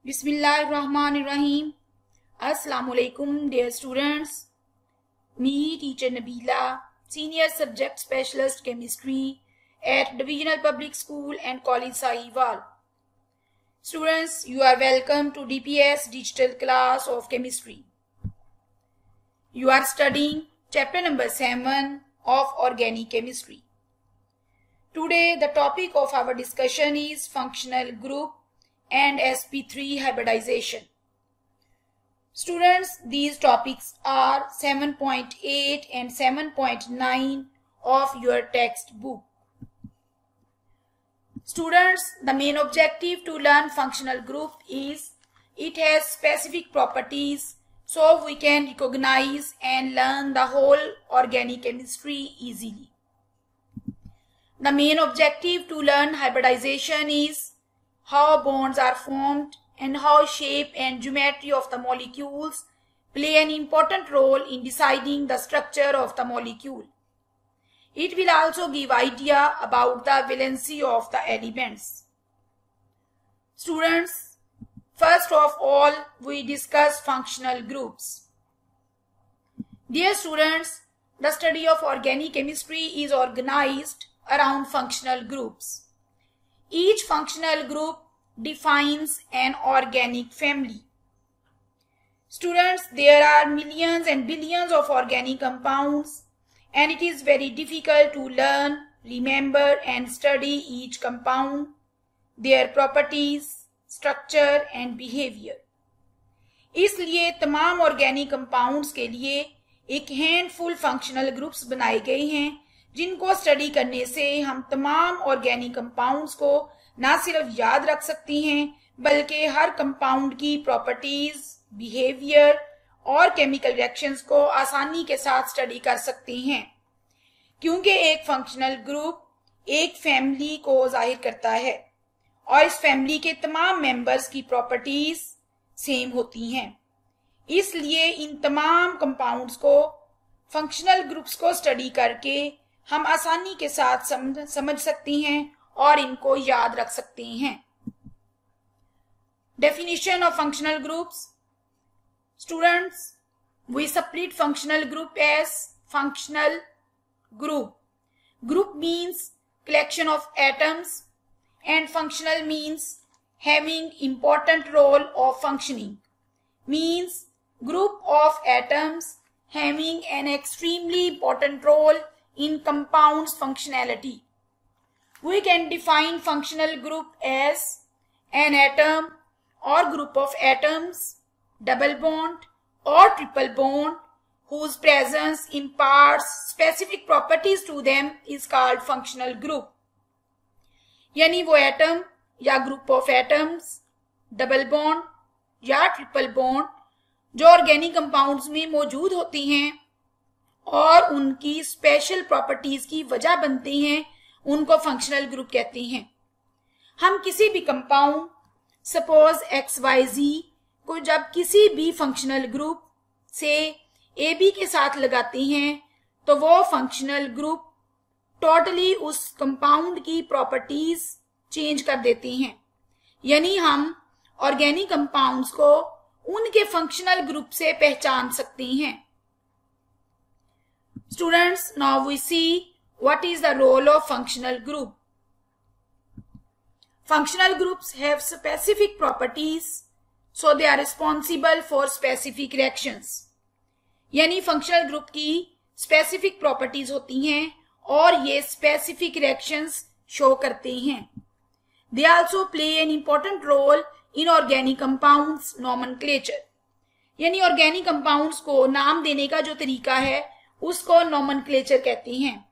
Bismillahirrahmanirrahim. Assalamualaikum dear students. Me teacher Nabila, Senior Subject Specialist Chemistry at Divisional Public School and College Sahiwal. Students, you are welcome to DPS Digital Class of Chemistry. You are studying chapter number 7 of Organic Chemistry. Today the topic of our discussion is functional group and sp3 hybridization. Students, these topics are 7.8 and 7.9 of your textbook. Students, the main objective to learn functional group is it has specific properties so we can recognize and learn the whole organic chemistry easily. The main objective to learn hybridization is how bonds are formed and how shape and geometry of the molecules play an important role in deciding the structure of the molecule. It will also give idea about the valency of the elements. Students, first of all, we discuss functional groups. Dear students, the study of organic chemistry is organized around functional groups. Each functional group defines an organic family. Students, there are millions and billions of organic compounds and it is very difficult to learn, remember and study each compound, their properties, structure and behavior. इसलिए तमाम organic compounds के लिए एक handful functional groups बनाए गए हैं जिनको study करने से हम तमाम ऑर्गेनिक कंपाउंड्स को ना सिर्फ याद रख सकती हैं बल्कि हर कंपाउंड की प्रॉपर्टीज, बिहेवियर और केमिकल रिएक्शंस को आसानी के साथ स्टडी कर सकती हैं क्योंकि एक फंक्शनल ग्रुप एक फैमिली को जाहिर करता है और इस फैमिली के तमाम मेंबर्स की प्रॉपर्टीज सेम होती हैं। इसलिए इन तमाम कंपाउंड्स को फंक्शनल ग्रुप्स को स्टडी करके हम आसानी के साथ समझ सकती हैं और इनको याद रख सकते हैं। Definition of functional groups. Students, we split functional group as functional group. Group means collection of atoms and functional means having important role of functioning. Means group of atoms having an extremely important role in compounds functionality. We can define functional group as an atom or group of atoms, double bond or triple bond whose presence imparts specific properties to them is called functional group. यानी वो atom या group of atoms, double bond या triple bond जो organic compounds में मौजूद होती हैं और उनकी स्पेशल प्रॉपर्टीज की वजह बनती हैं उनको फंक्शनल ग्रुप कहते हैं। हम किसी भी कंपाउंड सपोज XYZ को जब किसी भी फंक्शनल ग्रुप से AB के साथ लगाते हैं तो वो फंक्शनल ग्रुप टोटली उस कंपाउंड की प्रॉपर्टीज चेंज कर देती हैं। यानी हम ऑर्गेनिक कंपाउंड्स को उनके फंक्शनल ग्रुप से पहचान सकते हैं। Students, now we see what is the role of functional group. Functional groups have specific properties, so they are responsible for specific reactions. यानी फंक्शनल ग्रुप की स्पेसिफिक प्रॉपर्टीज होती हैं और ये स्पेसिफिक रिएक्शंस शो करते हैं। They also play an important role in organic compounds nomenclature. यानी organic compounds को नाम देने का जो तरीका है उसको नोमेनक्लेचर कहते हैं।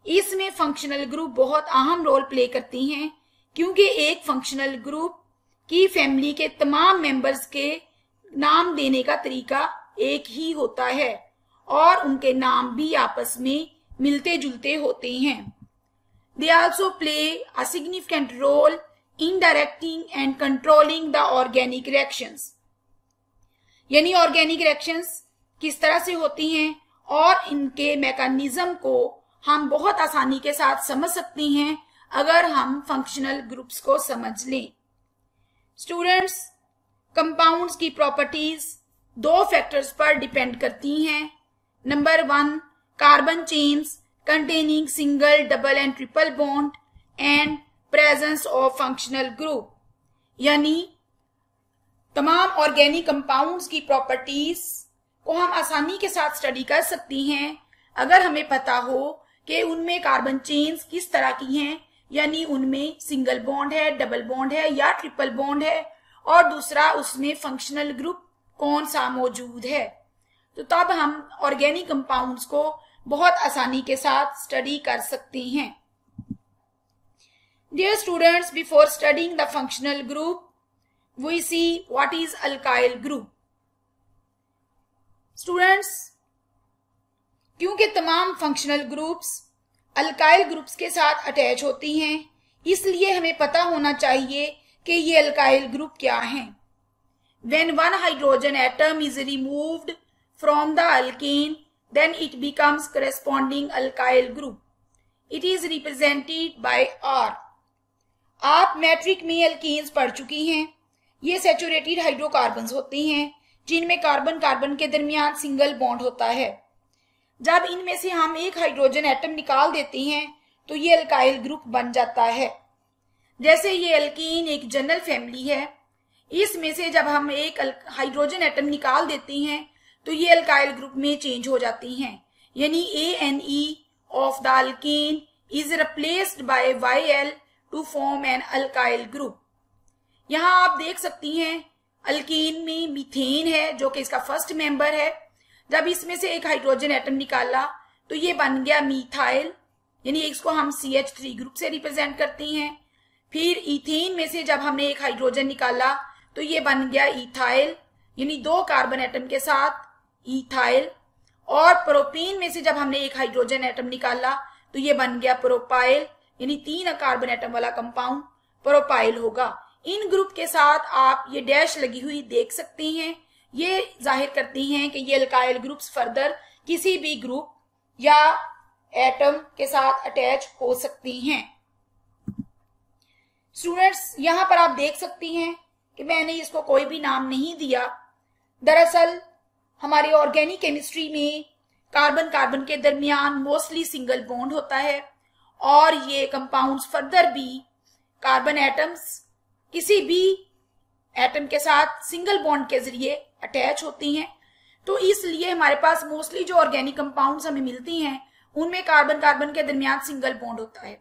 इसमें फंक्शनल ग्रुप बहुत अहम रोल प्ले करती हैं क्योंकि एक फंक्शनल ग्रुप की फैमिली के तमाम मेंबर्स के नाम देने का तरीका एक ही होता है और उनके नाम भी आपस में मिलते जुलते होते हैं। They also play a significant role in directing and controlling the organic reactions. यानी ऑर्गेनिक रिएक्शंस किस तरह से होती हैं और इनके मैकेनिज्म को हम बहुत आसानी के साथ समझ सकते हैं अगर हम फंक्शनल ग्रुप्स को समझ लें। स्टूडेंट्स, कंपाउंड्स की प्रॉपर्टीज दो फैक्टर्स पर डिपेंड करती हैं। Number 1, carbon chains containing single, double and triple bond and presence of functional group, यानी तमाम ऑर्गेनिक कंपाउंड्स की प्रॉपर्टीज को हम आसानी के साथ स्टडी कर सकती हैं अगर हमें पता हो कि उनमें कार्बन चेन्स किस तरह की हैं, यानी उनमें सिंगल बॉन्ड है, डबल बॉन्ड है या ट्रिपल बॉन्ड है, और दूसरा उसमें फंक्शनल ग्रुप कौन सा मौजूद है। तो तब हम ऑर्गेनिक कंपाउंड्स को बहुत आसानी के साथ स्टडी कर सकते हैं। Dear students, before studying the functional group, we see what is alkyl group. Students, क्योंकि तमाम फंक्शनल ग्रुप्स अल्काइल ग्रुप्स के साथ अटैच होती हैं, इसलिए हमें पता होना चाहिए कि ये अल्काइल ग्रुप क्या हैं। When one hydrogen atom is removed from the alkane, then it becomes corresponding alkyl group. It is represented by R. आप मैट्रिक में एल्कीन्स पढ़ चुकी हैं। ये सैचुरेटेड हाइड्रोकार्बन्स होती हैं जिनमें कार्बन कार्बन के दरमियान सिंगल बॉन्ड होता है। जब इनमें से हम एक हाइड्रोजन एटम निकाल देते हैं तो ये अल्काइल ग्रुप बन जाता है। जैसे ये एल्कीन एक जनरल फैमिली है, इसमें से जब हम एक हाइड्रोजन एटम निकाल देते हैं तो ये अल्काइल ग्रुप में चेंज हो जाती हैं, यानी ANE of the alkane is replaced by YL to form an alkyl group. यहाँ आप देख सकती हैं अल्केन में मीथेन है जो कि इसका फर्स्ट मेंबर है। जब इसमें से एक हाइड्रोजन एटम निकाला तो ये बन गया मीथाइल, यानी इसको हम CH3 ग्रुप से रिप्रेजेंट करती हैं। फिर इथेन में से जब हमने एक हाइड्रोजन निकाला तो ये बन गया इथाइल, यानी 2 कार्बन एटम के साथ इथाइल। और प्रोपेन में से जब हमने एक हाइड्रोजन एटम निकाला तो ये बन गया प्रोपाइल, यानी 3 कार्बन एटम वाला कंपाउंड प्रोपाइल होगा। इन ग्रुप के साथ आप ये डैश लगी हुई देख सकती हैं, ये जाहिर करती हैं कि ये अल्काइल ग्रुप्स फर्दर किसी भी ग्रुप या एटम के साथ अटैच हो सकती हैं। स्टूडेंट्स, यहां पर आप देख सकती हैं कि मैंने इसको कोई भी नाम नहीं दिया। दरअसल हमारी ऑर्गेनिक केमिस्ट्री में कार्बन कार्बन के दरमियान मोस्टली सिंगल बॉन्ड होता है और ये कंपाउंड्स फर्दर भी कार्बन एटम्स किसी भी एटम के साथ सिंगल बॉन्ड के जरिए अटैच होती हैं। तो इसलिए हमारे पास मोस्टली जो ऑर्गेनिक कंपाउंड्स हमें मिलती हैं उनमें कार्बन कार्बन के दरमियान सिंगल बॉन्ड होता है।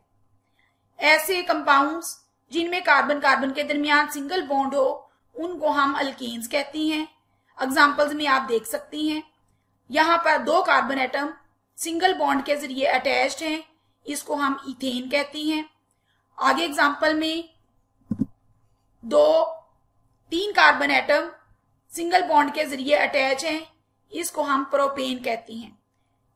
ऐसे कंपाउंड्स जिनमें कार्बन कार्बन के दरमियान सिंगल बॉन्ड हो उनको हम अल्कीन्स कहती हैं। एग्जाम्पल्स में आप देख सकती हैं, यहाँ पर 2 कार्बन एटम सिंगल बॉन्ड के जरिए अटैच्ड हैं, इसको हम इथेन कहती हैं। आगे एग्जाम्पल में 3 कार्बन एटम सिंगल बॉन्ड के जरिए अटैच हैं, इसको हम प्रोपेन कहती हैं।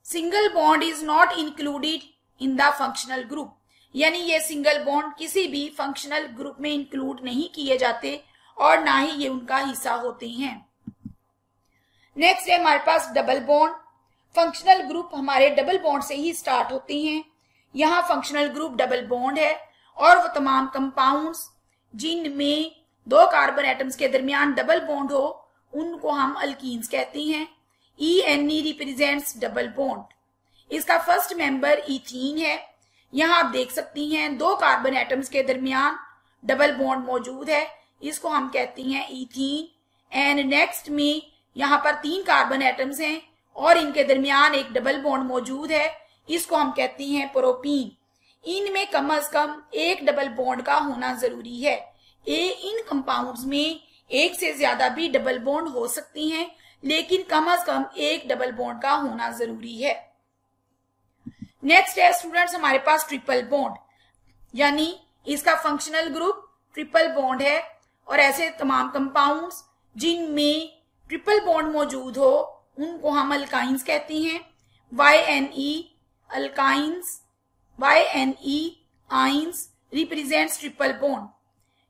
Single bond is not included in the functional group, यानी ये सिंगल बॉन्ड किसी भी फंक्शनल ग्रुप में इंक्लूड नहीं किए जाते और ना ही ये उनका हिस्सा होते हैं। नेक्स्ट है हमारे पास डबल बॉन्ड। फंक्शनल ग्रुप हमारे डबल बॉन्ड से ही स्टार्ट होती हैं। यहाँ फंक्शनल ग्रुप डबल बॉन्ड है और वो तमाम कंपाउंड्स जिनमें 2 कार्बन एटम्स के दरमियान डबल बॉन्ड हो उनको हम अल्कीन्स कहती हैं। ENE represents double bond. इसका फर्स्ट मेंबर इथीन है। यहाँ आप देख सकती हैं 2 कार्बन एटम्स के दरमियान डबल बॉन्ड मौजूद है, इसको हम कहती हैं इथीन। एंड नेक्स्ट में यहाँ पर 3 कार्बन एटम्स हैं और इनके दरमियान एक डबल बॉन्ड मौजूद है, इसको हम कहती हैं प्रोपीन। इनमें कम से कम एक डबल बॉन्ड का होना जरूरी है। इन कंपाउंड्स में एक से ज्यादा भी डबल बॉन्ड हो सकती हैं, लेकिन कम से कम एक डबल बॉन्ड का होना जरूरी है। नेक्स्ट है स्टूडेंट्स हमारे पास ट्रिपल बॉन्ड, यानी इसका फंक्शनल ग्रुप ट्रिपल बॉन्ड है और ऐसे तमाम कंपाउंड्स जिनमें ट्रिपल बॉन्ड मौजूद हो उनको हम अल्काइंस कहती हैं। YNE alkynes, YNE ions represents triple bond.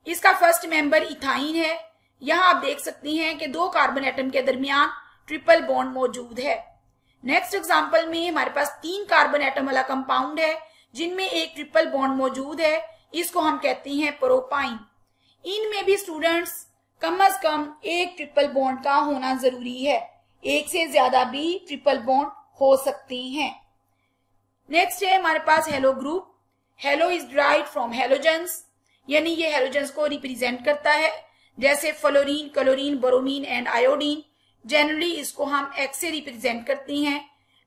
इसका फर्स्ट मेंबर इथाइन है। यहाँ आप देख सकती हैं कि 2 कार्बन एटम के दरमियान ट्रिपल बॉन्ड मौजूद है। नेक्स्ट एग्जांपल में हमारे पास 3 कार्बन एटम वाला कंपाउंड है जिनमें एक ट्रिपल बॉन्ड मौजूद है, इसको हम कहती हैं प्रोपाइन। इनमें भी स्टूडेंट्स कम से कम एक ट्रिपल बॉन्ड का होना जरूरी है। एक से ज्यादा भी ट्रिपल बॉन्ड हो सकती हैं। नेक्स्ट है हमारे पास halo group. Halo is derived from halogens, यानी ये हेलोजेंस को रिप्रेजेंट करता है, जैसे fluorine, chlorine, bromine and iodine. Generally इसको हम एक्स से रिप्रेजेंट करती हैं।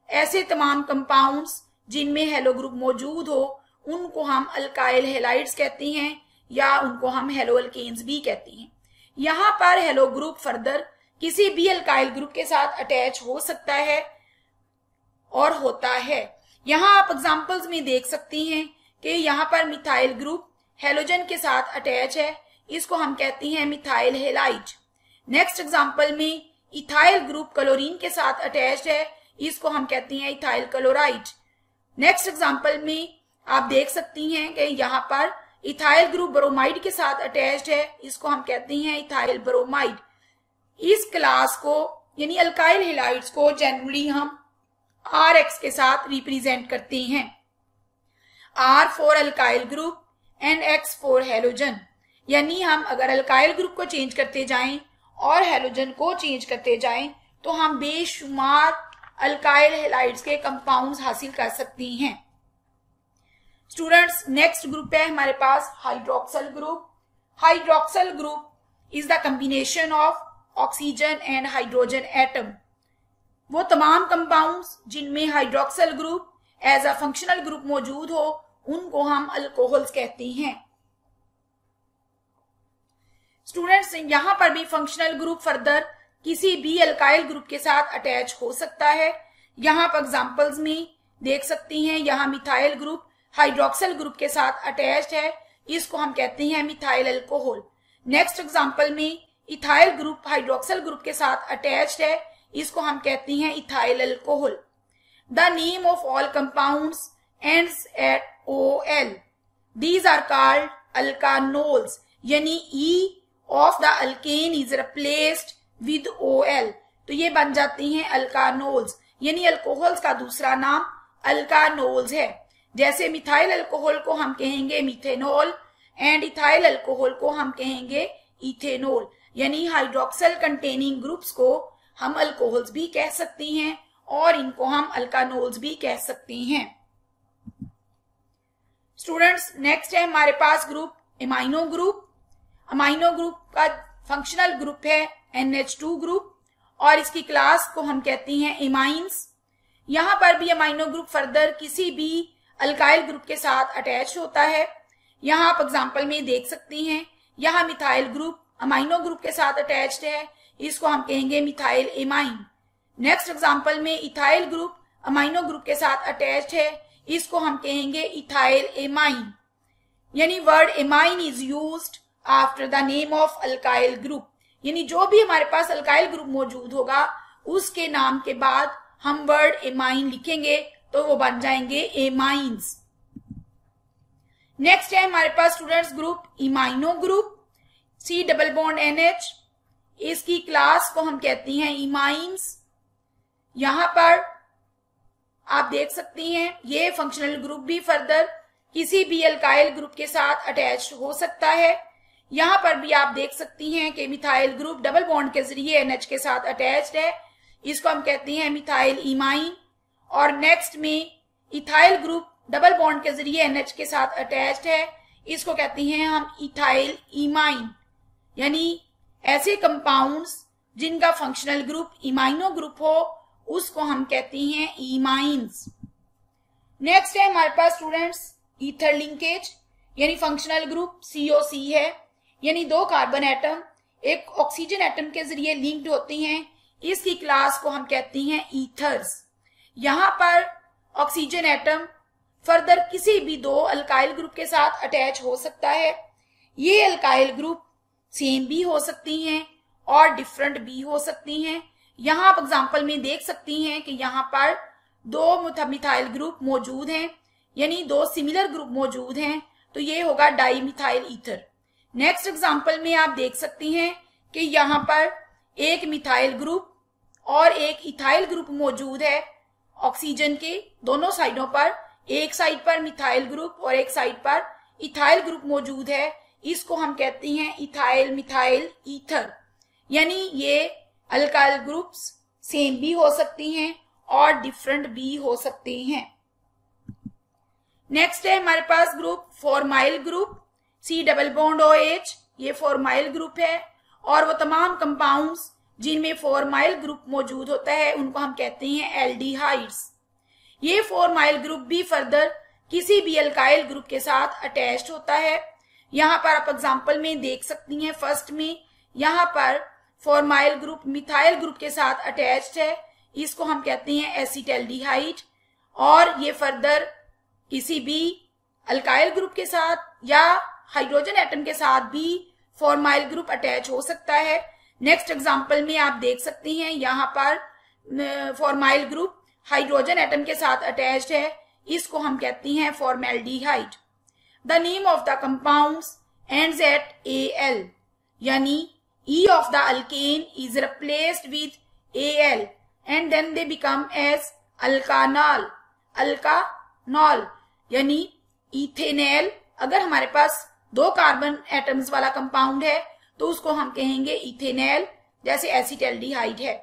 ऐसे तमाम कंपाउंड्स जिनमें हेलो ग्रुप मौजूद हो उनको हम अल्काइल हैलाइड्स कहती हैं या उनको हम हेलो अल्केन्स भी कहती हैं। यहाँ पर हेलो ग्रुप फर्दर किसी भी अल्काइल ग्रुप के साथ अटैच हो सकता है और होता है। यहाँ आप एग्जांपल्स में देख सकती हैं कि यहाँ पर मिथाइल ग्रुप हेलोजन के साथ अटैच है, इसको हम कहती हैं मिथाइल हैलाइड। नेक्स्ट एग्जांपल में इथाइल ग्रुप क्लोरीन के साथ अटैच्ड है, इसको हम कहती हैं इथाइल क्लोराइड। नेक्स्ट एग्जांपल में आप देख सकती हैं कि यहाँ पर इथाइल ग्रुप ब्रोमाइड के साथ अटैच्ड है, इसको हम कहती हैं इथाइल ब्रोमाइड। इस क्लास को यानी अल्काइल हैलाइड्स को जनरली हम RX के साथ रिप्रेजेंट करते हैं। R for alkyl group and X for halogen, यानी हम अगर अल्काइल ग्रुप को चेंज करते जाएं और हेलोजन को चेंज करते जाएं तो हम बेशुमार अल्काइल हैलाइड्स के कंपाउंड्स हासिल कर सकती हैं। स्टूडेंट्स, नेक्स्ट ग्रुप है हमारे पास hydroxyl group. Hydroxyl group is the combination of oxygen and hydrogen atom. वो तमाम कंपाउंड्स जिनमें hydroxyl group as a functional group मौजूद हो उनको हम अल्कोहल्स कहते हैं। स्टूडेंट्स, यहां पर भी फंक्शनल ग्रुप फर्दर किसी भी अल्काइल ग्रुप के साथ अटैच हो सकता है। यहां पर एग्जांपल्स में देख सकती हैं, यहां मिथाइल ग्रुप हाइड्रोक्सल ग्रुप के साथ अटैच्ड है, इसको हम कहते हैं मिथाइल अल्कोहल। नेक्स्ट एग्जांपल में इथाइल ग्रुप हाइड्रोक्सल ग्रुप के साथ अटैच्ड है, इसको हम कहती हैं ethyl alcohol. The name of all compounds ends at OL, these are called alkanols, यानी E of the alkane is replaced with OL, तो ये बन जाती हैं अल्कानोल्स, यानी अल्कोहल्स का दूसरा नाम अल्कानोल्स है। जैसे मिथाइल अल्कोहल को हम कहेंगे मिथेनॉल एंड इथाइल अल्कोहल को हम कहेंगे इथेनॉल, यानी हाइड्रोक्सल कंटेनिंग ग्रुप्स को हम अल्कोहल्स भी कह सकती हैं और इनको हम अल्कानोल्स भी कह सकती हैं। स्टूडेंट्स, नेक्स्ट है हमारे पास group amino group. Amino group का फंक्शनल ग्रुप है NH2 ग्रुप और इसकी क्लास को हम कहती हैं एमाइंस। यहां पर भी अमाइनो ग्रुप फर्दर किसी भी अल्काइल ग्रुप के साथ अटैच होता है। यहां आप एग्जांपल में देख सकती हैं, यहां मिथाइल ग्रुप अमाइनो ग्रुप के साथ अटैच्ड है, इसको हम कहेंगे मिथाइल एमाइन। नेक्स्ट एग्जांपल में इथाइल ग्रुप अमाइनो ग्रुप के साथ अटैच्ड है, इसको हम कहेंगे इथाइल एमाइन, यानी word amine is used after the name of alkyl group, यानी जो भी हमारे पास अल्काइल ग्रुप मौजूद होगा उसके नाम के बाद हम वर्ड एमाइन लिखेंगे तो वो बन जाएंगे एमाइंस। नेक्स्ट है हमारे पास students group imino group, C double bond NH, इसकी क्लास को हम कहती हैं इमाइंस। यहां पर आप देख सकती हैं ये फंक्शनल ग्रुप भी फर्दर किसी भी अल्काइल ग्रुप के साथ अटैच हो सकता है। यहां पर भी आप देख सकती हैं कि मिथाइल ग्रुप डबल बॉन्ड के जरिए NH के साथ अटैच्ड है, इसको हम कहती हैं मिथाइल इमाइन। और नेक्स्ट में इथाइल ग्रुप डबल बॉन्ड के जरिए NH के साथ अटैच्ड है, इसको कहती हैं हम इथाइल इमाइन, यानी ऐसे कंपाउंड्स जिनका फंक्शनल ग्रुप इमाइनो ग्रुप हो उसको हम कहती हैं इमाइंस। नेक्स्ट है हमारे पास स्टूडेंट्स ईथर लिंकेज, यानी फंक्शनल ग्रुप COC है, यानी दो कार्बन एटम एक ऑक्सीजन एटम के जरिए लिंक्ड होती हैं, इसकी क्लास को हम कहती हैं ईथर्स। यहां पर ऑक्सीजन एटम फर्दर किसी भी दो अल्काइल ग्रुप के साथ अटैच हो सकता है। ये अल्काइल ग्रुप सेम भी हो सकती हैं और डिफरेंट भी हो सकती हैं। यहां आप एग्जांपल में देख सकती हैं कि यहां पर दो मिथाइल ग्रुप मौजूद हैं, यानी दो सिमिलर ग्रुप मौजूद हैं, तो ये होगा di methyl ether. Next example में आप देख सकती हैं कि यहां पर एक मिथाइल ग्रुप और एक इथाइल ग्रुप मौजूद है ऑक्सीजन के दोनों साइडों पर, एक साइड पर मिथाइल ग्रुप और एक साइड पर इथाइल ग्रुप मौजूद है, इसको हम कहते हैं इथाइल मिथाइल ईथर। यानी ये अल्काइल ग्रुप्स सेम भी हो सकती हैं और डिफरेंट भी हो सकती हैं। नेक्स्ट है हमारे पास group formyl group, C double bond OH, ये फॉर्माइल ग्रुप है और वो तमाम कंपाउंड्स जिनमें फॉर्माइल ग्रुप मौजूद होता है उनको हम कहते हैं एल्डिहाइड्स। ये फॉर्माइल ग्रुप भी फर्दर किसी भी अल्काइल ग्रुप के साथ अटैच्ड होता है। यहाँ पर आप एग्जांपल में देख सकती हैं, फर्स्ट में यहाँ पर फॉर्माइल ग्रुप मिथाइल ग्रुप के साथ अटैच्ड है, इसको हम कहते हैं एसिटल्डिहाइड। और ये फर्दर किसी भी अल्काइल ग्रुप के साथ या हाइड्रोजन एटम के साथ भी फॉर्माइल ग्रुप अटैच हो सकता है। नेक्स्ट एग्जांपल में आप देख सकती हैं, यहाँ पर फॉर्माइल ग्रुप हाइड्रोजन एटम के साथ अटैच्ड है, इसको हम कहते हैं formaldehyde. The name of the compounds ends at Al, यानी E of the alkane is replaced with Al and then they become as alkanol. alkanol यानी इथेनॉल। अगर हमारे पास 2 कार्बन एटम्स वाला कंपाउंड है तो उसको हम कहेंगे इथेनॉल, जैसे एसिटल्डिहाइड है।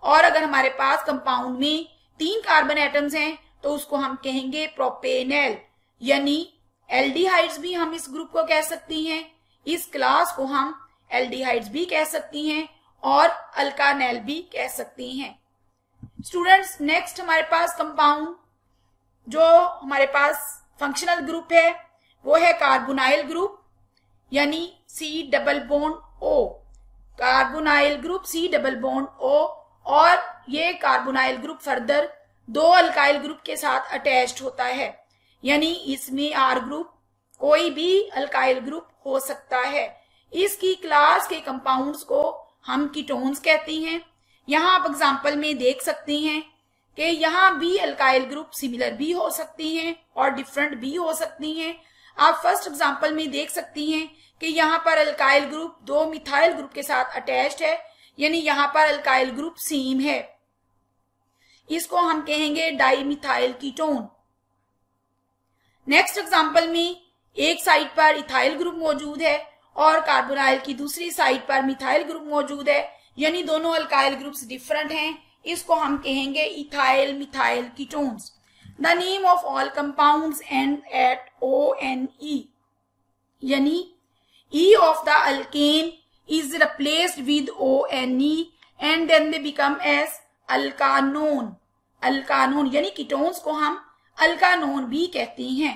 और अगर हमारे पास कंपाउंड में 3 कार्बन एटम्स हैं तो उसको हम कहेंगे प्रोपेनॉल। यानी एल्डिहाइड्स भी हम इस ग्रुप को कह सकती हैं, इस क्लास को हम एल्डिहाइड्स भी कह सकती हैं और अल्कानॉल भी कह सकती हैं। स्टूडेंट्स, नेक्स्ट हमारे पास कंपाउंड जो हमारे पास फंक्शनल ग्रुप है वो है कार्बोनाइल ग्रुप, यानी C double bond O। Carbonyl group C double bond O, और ये carbonyl group further 2 alkyl group के साथ अटैच्ड होता है, यानी इसमें R ग्रुप कोई भी अल्काइल ग्रुप हो सकता है। इसकी क्लास के कंपाउंड्स को हम कीटोन्स कहते हैं। यहाँ आप एग्जांपल में देख सकती हैं कि यहाँ भी अल्काइल ग्रुप सिमिलर भी हो सकती हैं और डिफरेंट भी हो सकती हैं। आप फर्स्ट एग्जांपल में देख सकती हैं कि यहाँ पर अल्काइल ग्रुप 2 मिथाइल ग्रुप के साथ अटैच्ड है, यानी यहाँ पर अल्काइल ग्रुप सेम है, इसको हम कहेंगे डाइमिथाइल कीटोन। नेक्स्ट एग्जांपल में एक साइड पर इथाइल ग्रुप मौजूद है और कार्बोनाइल की दूसरी साइड पर मिथाइल ग्रुप मौजूद है, यानी दोनों अल्काइल ग्रुप्स डिफरेंट हैं, इसको हम कहेंगे ethyl methyl ketones. The name of all compounds end at ONE, यानी E of the alkane is replaced with ONE and then they become as alkanone. अल्कानोन यानी कीटोन्स को हम अल्कानोन भी कहते हैं।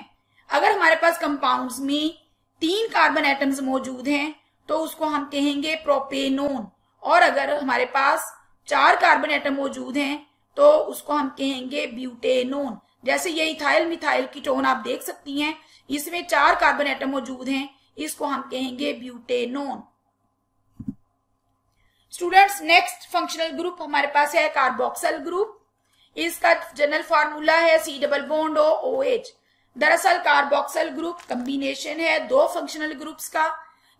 अगर हमारे पास कंपाउंड्स में 3 कार्बन एटम्स मौजूद हैं तो उसको हम कहेंगे प्रोपेनोन, और अगर हमारे पास 4 कार्बन एटम मौजूद हैं तो उसको हम कहेंगे ब्यूटेनोन। जैसे ये इथाइल मिथाइल कीटोन आप देख सकती हैं, इसमें 4 कार्बन एटम मौजूद हैं, इसको हम कहेंगे butanone. Students, next functional group हमारे पास है कार्बोक्सिल ग्रुप। इसका जनरल फार्मूला है C डबल बॉन्ड OH। दरअसल कार्बोक्सिल ग्रुप कॉम्बिनेशन है 2 फंक्शनल ग्रुप्स का,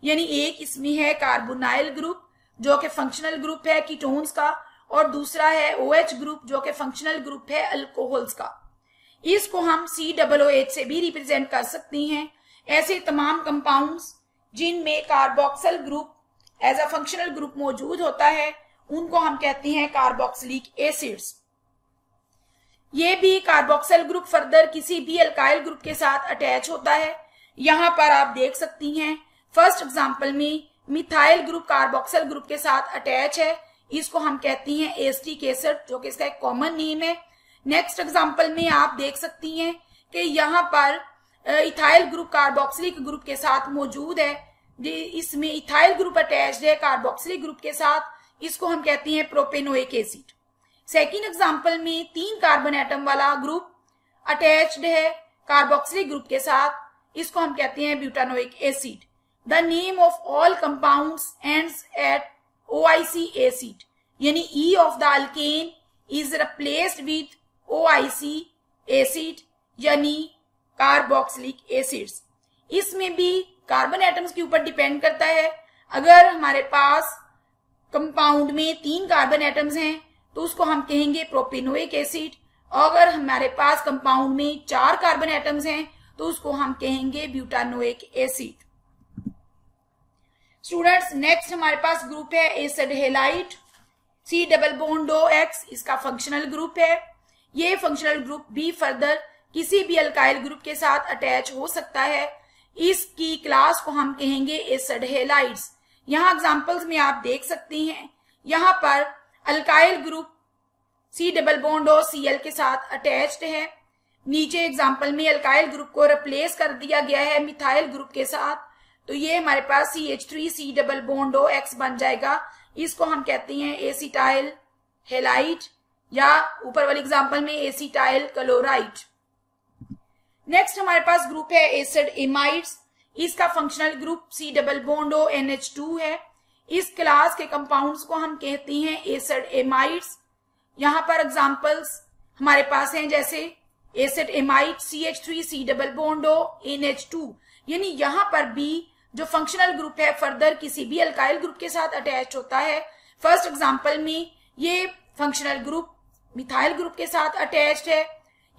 यानी एक इसमें है कार्बोनाइल ग्रुप जो कि फंक्शनल ग्रुप है कीटोन्स का, और दूसरा है OH ग्रुप जो कि फंक्शनल ग्रुप है अल्कोहल्स का। इसको हम COOH से भी रिप्रेजेंट कर सकती हैं। ऐसे तमाम कंपाउंड्स जिनमें carboxyl group as a functional group मौजूद होता है उनको हम कहते हैं कार्बोक्सिलिक एसिड्स। ये भी कार्बोक्सिल ग्रुप फर्दर किसी भी अल्काइल ग्रुप के साथ अटैच होता है। यहाँ पर आप देख सकती हैं, फर्स्ट एग्जांपल में मिथाइल ग्रुप कार्बोक्सिल ग्रुप के साथ अटैच है, इसको हम कहती हैं एस्टिक एसिड, जो कि इसका एक कॉमन नेम है। नेक्स्ट एग्जांपल में आप देख सकती हैं कि यहाँ पर इथाइल ग्रुप कार्बोक्सिलिक ग्रुप के साथ मौजूद है, इसमें इथाइल ग्रुप अटैच्ड है कार्बोक्सिलिक ग्रुप के साथ, इसको हम कहती हैं प्रोपेनोइक एसिड। सेकेंड एग्जांपल में 3 कार्बन एटम वाला ग्रुप अटैच्ड है कार्बोक्सिलिक ग्रुप के साथ, इसको हम कहते हैं butanoic acid. The name of all compounds ends at OIC acid, यानी E of the alkane is replaced with OIC acid, यानी कार्बोक्सिलिक एसिड्स। इसमें भी कार्बन एटम्स के ऊपर डिपेंड करता है। अगर हमारे पास कंपाउंड में 3 कार्बन एटम्स हैं तो उसको हम कहेंगे प्रोपेनोइक एसिड, और अगर हमारे पास कंपाउंड में 4 कार्बन एटम्स हैं तो उसको हम कहेंगे ब्यूटानोइक एसिड। स्टूडेंट्स नेक्स्ट हमारे पास ग्रुप है acid halide C double bond OX, इसका फंक्शनल ग्रुप है। ये फंक्शनल ग्रुप भी फर्दर किसी भी अल्काइल ग्रुप के साथ अटैच हो सकता है। इसकी क्लास को हम कहेंगे एसिड हेलाइड्स। यहाँ एग्जांपल्स में आप देख सकती हैं, यहाँ पर alkyl group C double bond Cl के साथ अटैच्ड है। नीचे एग्जांपल में अल्काइल ग्रुप को रिप्लेस कर दिया गया है मिथाइल ग्रुप के साथ, तो ये हमारे पास CH3 C double bond OX बन जाएगा। इसको हम कहते हैं एसिटाइल हेलाइड या ऊपर वाले एग्जांपल में एसिटाइल क्लोराइड। नेक्स्ट हमारे पास ग्रुप है एसिड एमाइड्स। इसका functional group C double bond NH2 है। इस क्लास के कंपाउंड्स को हम कहते हैं एसिड एमाइड्स। यहाँ पर एग्जांपल्स हमारे पास हैं जैसे acid amide CH3 C double bond NH2, यानी यहाँ पर भी जो फंक्शनल ग्रुप है फर्दर किसी भी अल्काइल ग्रुप के साथ अटैच होता है। फर्स्ट एग्जांपल में ये फंक्शनल ग्रुप मिथाइल ग्रुप के साथ अटैच्ड है।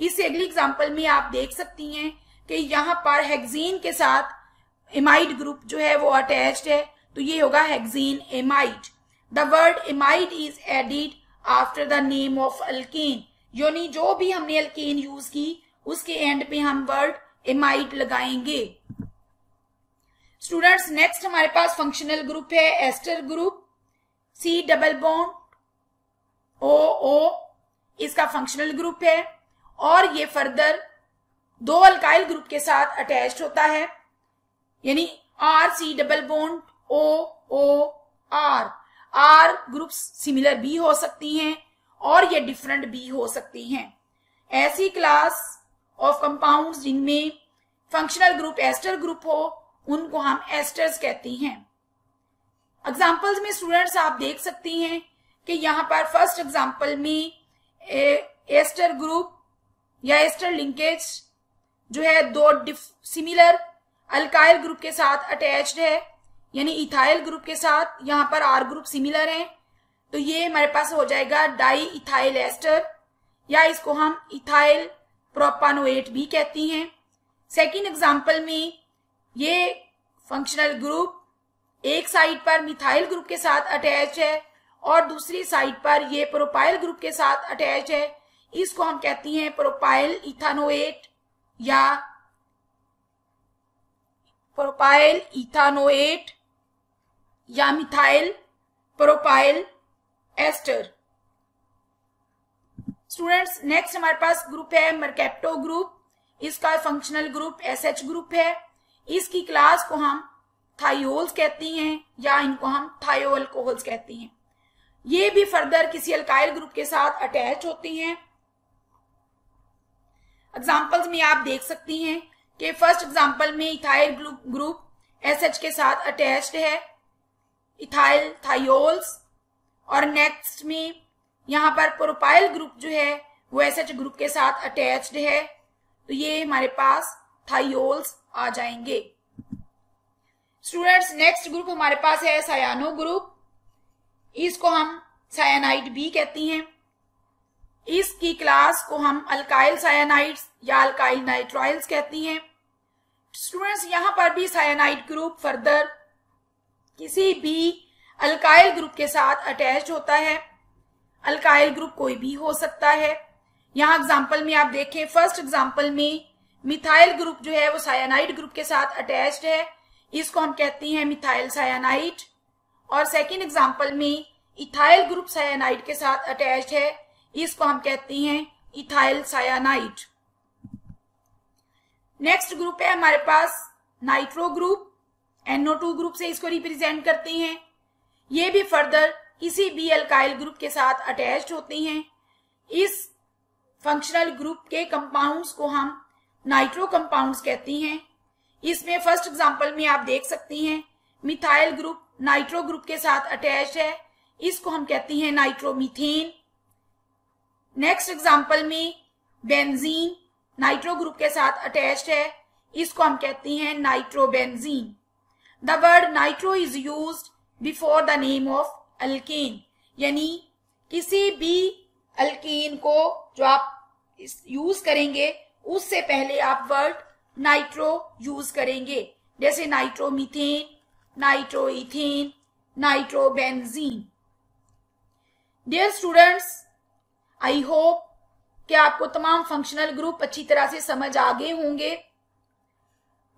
इससे अगली एग्जांपल में आप देख सकती हैं कि यहाँ पर हेक्सीन के साथ एमाइड ग्रुप जो है वो अटैच्ड है, तो ये होगा hexene amide. The word amide is added after the name of alkane, यानी जो भी हमने अल्केन यूज की उसके एंड पे हम वर्ड एमाइड लगाएंगे। स्टूडेंट्स नेक्स्ट हमारे पास फंक्शनल ग्रुप है ester group C double bond OO, इसका फंक्शनल ग्रुप है और ये फर्दर दो अल्काइल ग्रुप के साथ अटैच्ड होता है, यानी RC double bond OOR। R groups similar भी हो सकती हैं और ये डिफरेंट भी हो सकती हैं। ऐसी क्लास ऑफ कंपाउंड्स जिनमें फंक्शनल ग्रुप एस्टर ग्रुप हो उनको हम एस्टर्स कहते हैं। एग्जांपल्स में स्टूडेंट्स आप देख सकती हैं कि यहाँ पर फर्स्ट एग्जांपल में एस्टर ग्रुप या एस्टर लिंकेज जो है दो सिमिलर अल्काइल ग्रुप के साथ अटैच्ड है, यानी इथाइल ग्रुप के साथ। यहाँ पर R ग्रुप सिमिलर है, तो ये हमारे पास हो जाएगा डाई इथाइल एस्टर या इसको हम इथाइल प्रोपानोएट भी कहती हैं। सेकेंड एग्जांपल में ये फंक्शनल ग्रुप एक साइड पर मिथाइल ग्रुप के साथ अटैच है और दूसरी साइड पर ये प्रोपाइल ग्रुप के साथ अटैच है। इसको हम कहती हैं प्रोपाइल इथानोएट या प्रोपाइल इथानोएट या methyl propyl ester. Students next हमारे पास ग्रुप है मर्केप्टो ग्रुप। इसका फंक्शनल ग्रुप SH ग्रुप है। इसकी क्लास को हम थायोल्स कहती हैं या इनको हम थायो अल्कोहल्स कहती हैं। ये भी फर्दर किसी अल्काइल ग्रुप के साथ अटैच होती हैं। एग्जांपल्स में आप देख सकती हैं कि फर्स्ट एग्जांपल में इथाइल ग्रुप SH के साथ अटैच्ड है, इथाइल थायोल्स, और नेक्स्ट में यहाँ पर प्रोपाइल ग्रुप जो है वो SH ग्रुप के साथ अटैच्ड है, तो ये हमारे पास थायोल्स आ जाएंगे। स्टूडेंट्स नेक्स्ट ग्रुप हमारे पास है सायानो ग्रुप। इसको हम सायानाइड भी कहती हैं। इसकी क्लास को हम अल्काइल सायानाइड्स या अल्काइल नाइट्राइल्स कहती हैं। स्टूडेंट्स यहाँ पर भी सायानाइड ग्रुप फर्दर किसी भी अल्काइल ग्रुप के साथ अटैच होता है। अल्काइल ग्रुप कोई भी हो सकता है। यहाँ एग्जांपल में आप देखें, फर्स्ट एग्जांपल में मिथाइल ग्रुप जो है वो सायानाइड ग्रुप के साथ अटैच्ड है, इसको हम कहती हैं मिथाइल सायानाइड। और सेकेंड एग्जांपल में इथाइल ग्रुप सायानाइड के साथ अटैच्ड है, इसको हम कहती हैं इथाइल सायानाइड। नेक्स्ट ग्रुप है हमारे पास नाइट्रो ग्रुप। NO2 ग्रुप से इसको रिप्रेजेंट करती हैं। ये भी फर्दर किसी भी अल्काइल ग्रुप के साथ अटैच्ड होती हैं। इस फंक्शनल ग्रुप के कंपाउंड्स को हम नाइट्रो कंपाउंड्स कहती हैं। इसमें फर्स्ट एग्जांपल में आप देख सकती हैं मिथाइल ग्रुप नाइट्रो ग्रुप के साथ अटैच्ड है, इसको हम कहती हैं नाइट्रोमीथेन। नेक्स्ट एग्जांपल में बेंजीन नाइट्रो ग्रुप के साथ अटैच्ड है, इसको हम कहती हैं nitrobenzene. The word nitro is used before the name of alkane, यानी किसी भी अल्केन को जो आप यूज करेंगे उससे पहले आप वर्ड नाइट्रो यूज करेंगे, जैसे nitromethane, nitroethane, nitrobenzene. Dear students, I hope कि आपको तमाम फंक्शनल ग्रुप अच्छी तरह से समझ आ गए होंगे।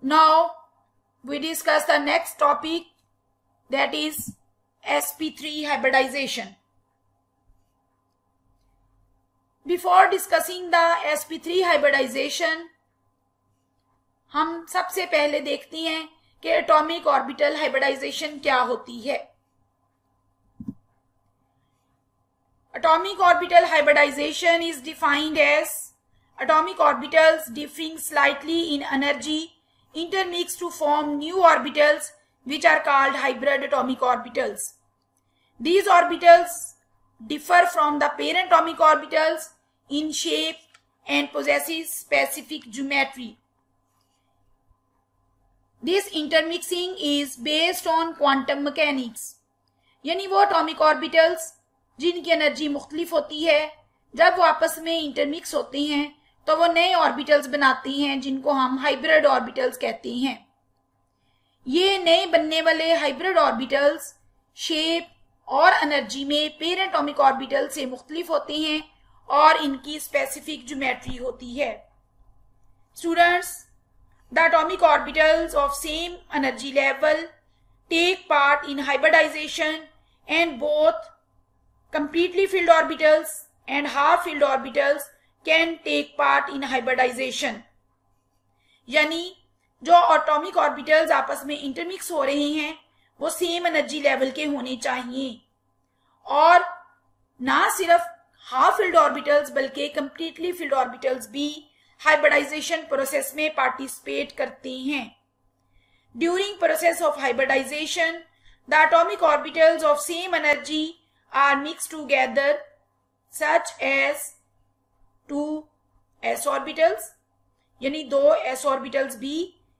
Now we discuss the next topic, that is sp3 hybridization. Before discussing the sp3 hybridization, हम सबसे पहले देखते हैं कि एटॉमिक ऑर्बिटल हाइब्रिडाइजेशन क्या होती है। Atomic orbital hybridization is defined as atomic orbitals differing slightly in energy intermix to form new orbitals which are called hybrid atomic orbitals. These orbitals differ from the parent atomic orbitals in shape and possesses specific geometry. This intermixing is based on quantum mechanics. यानी वो atomic orbitals जिनकी energy मुख्तलिफ होती है, जब वो आपस में इंटरमिक्स होती हैं तो वो नए ऑर्बिटल्स बनाती हैं जिनको हम हाइब्रिड ऑर्बिटल्स कहते हैं। ये नए बनने वाले हाइब्रिड ऑर्बिटल्स शेप और एनर्जी में पेरेंट एटॉमिक ऑर्बिटल से मुख्तलिफ होती हैं और इनकी स्पेसिफिक ज्योमेट्री होती है। Students, the atomic orbitals of same energy level take part in hybridization and both completely filled orbitals and half filled orbitals can take part in hybridization. यानी जो एटॉमिक ऑर्बिटल्स आपस में इंटरमिक्स हो रहे हैं वो सेम एनर्जी लेवल के होने चाहिए और ना सिर्फ हाफ फिल्ड ऑर्बिटल्स बल्कि कंप्लीटली फिल्ड ऑर्बिटल्स भी हाइब्रिडाइजेशन प्रोसेस में पार्टिसिपेट करते हैं। During process of hybridization the atomic orbitals of same energy are mixed together such as 2 s orbitals, यानी 2 s orbitals भी